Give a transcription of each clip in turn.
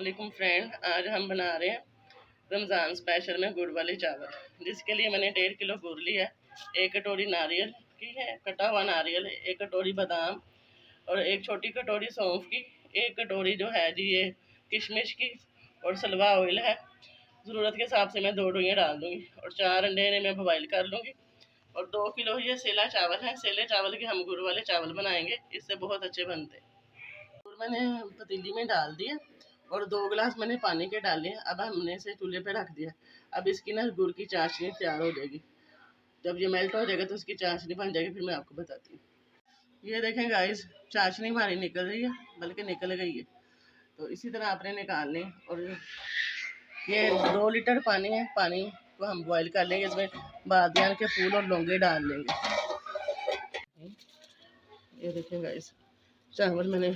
वालेकुम फ्रेंड, आज हम बना रहे हैं रमज़ान स्पेशल में गुड़ वाले चावल। जिसके लिए मैंने 1.5 किलो गुड़ लिया है, 1 कटोरी नारियल की है, कटा हुआ नारियल है, 1 कटोरी बादाम और 1 छोटी कटोरी सौंफ की, 1 कटोरी जो है जी ये किशमिश की और सलवा ऑयल है। ज़रूरत के हिसाब से मैं 2 डोइयाँ डाल दूँगी और 4 अंडे मैं बॉयल कर लूँगी। और 2 किलो ये सेला चावल है। सेले चावल के हम गुड़ वाले चावल बनाएंगे, इससे बहुत अच्छे बनते हैं। गुड़ मैंने पतीली में डाल दिया और 2 गिलास मैंने पानी के डाले। अब हमने इसे चूल्हे पे रख दिया। अब इसकी ना गुड़ की चाशनी तैयार हो जाएगी। जब ये मेल्ट हो जाएगा तो इसकी चाशनी बन जाएगी, फिर मैं आपको बताती हूँ। ये देखें गाइस, चाशनी हमारी निकल रही है, बल्कि निकल गई है। तो इसी तरह आपने निकालने। और ये 2 लीटर पानी है, पानी को हम बॉयल कर लेंगे। इसमें बादियान के फूल और लौंगे डाल लेंगे। ये देखें गाइस, चावल मैंने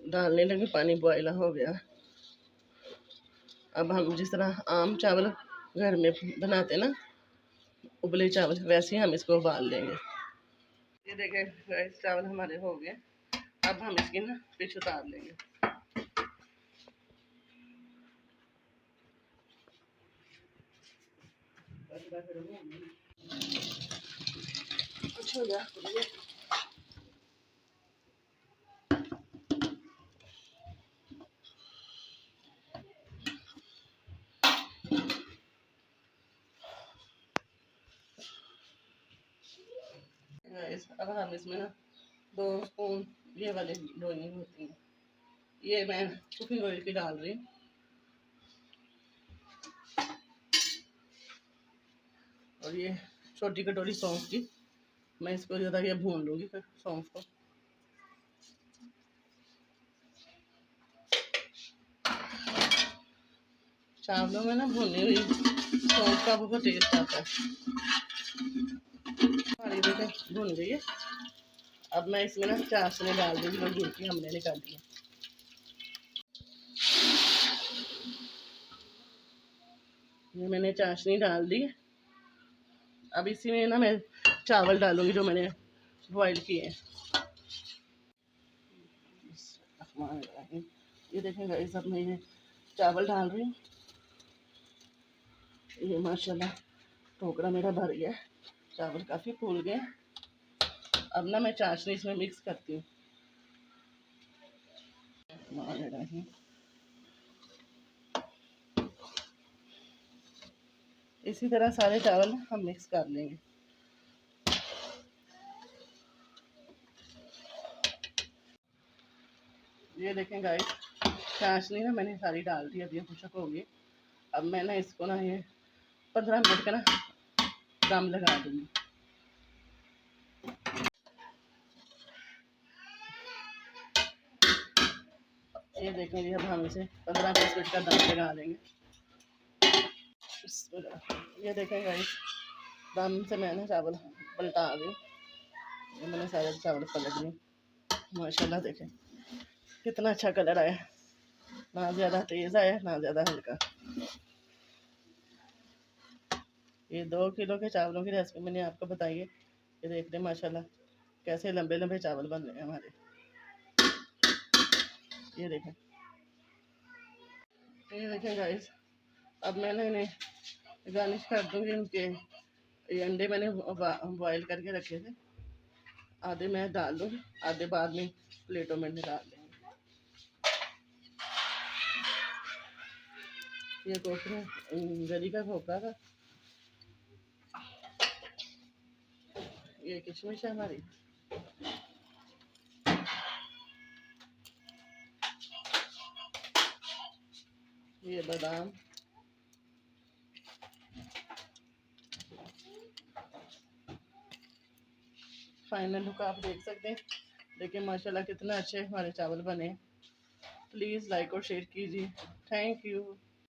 डालने लगे, पानी बॉयल हो गया। अब हम जिस तरह आम चावल घर में बनाते ना, उबले चावल, वैसे ही हम इसको उबाल लेंगे। ये देखें चावल हमारे हो गए। अब हम इसकी ना पिच उतार लेंगे। कुछ हो गया अब हम इसमें ना 2 स्पून ये वाली लोई होती है, ये मैं कुकिंग ऑयल की डाल रही हूँ। और ये छोटी कटोरी सौंफ की, मैं इसको ज़्यादा ये भून लूँगी फिर सौंफ को। चावलों में ना भुनी हुई सौंफ का बहुत टेस्ट आता है। हमारी देखें भुन गई है। अब मैं इसमें ना चाशनी डाल दूँगी जो गुड़ की हमने निकाली है। ये मैंने चाशनी डाल दी है। अब इसी में ना मैं चावल डालूँगी जो मैंने बॉयल किए हैं। ये देखें गाइस, अब मैं ये चावल डाल रही हूँ। ये माशाल्लाह टोकरा मेरा भर गया, चावल काफ़ी फूल गए। अब ना मैं चाशनी इसमें मिक्स करती हूँ। इसी तरह सारे चावल हम मिक्स कर लेंगे। ये देखें गाइस, चाशनी ना मैंने सारी डाल दी, अब ये खुशक होगी। अब मैं ना इसको ना ये 15 मिनट का ना दम लगा दूँगी। ये देखें जी, अब हम इसे 15-20 मिनट का दम लगा देंगे। ये देखें गाइस, दम से मैंने चावल पलटा दी। ये मैंने सारे चावल पलट दिए। माशाल्लाह देखें कितना अच्छा कलर आया, ना ज़्यादा तेज़ आया ना ज़्यादा हल्का। ये 2 किलो के चावलों की रेसिपी मैंने आपको बताई है। ये देख रहे माशाल्लाह कैसे लंबे लंबे चावल बन रहे हैं हमारे। ये देखें, ये देखें गाइस, अब मैंने इन्हें गार्निश कर दूँगी। इनके ये अंडे मैंने बॉयल करके रखे थे, आधे मैं डाल दूँगी, आधे बाद में प्लेटों में निकाल देंगे। ये कोपरा गरी का खोपरा था, ये किशमिश है हमारी, ये बादाम, फाइनल लुक आप देख सकते हैं। देखिए माशाल्लाह कितना अच्छे हमारे चावल बने। प्लीज़ लाइक और शेयर कीजिए। Thank you.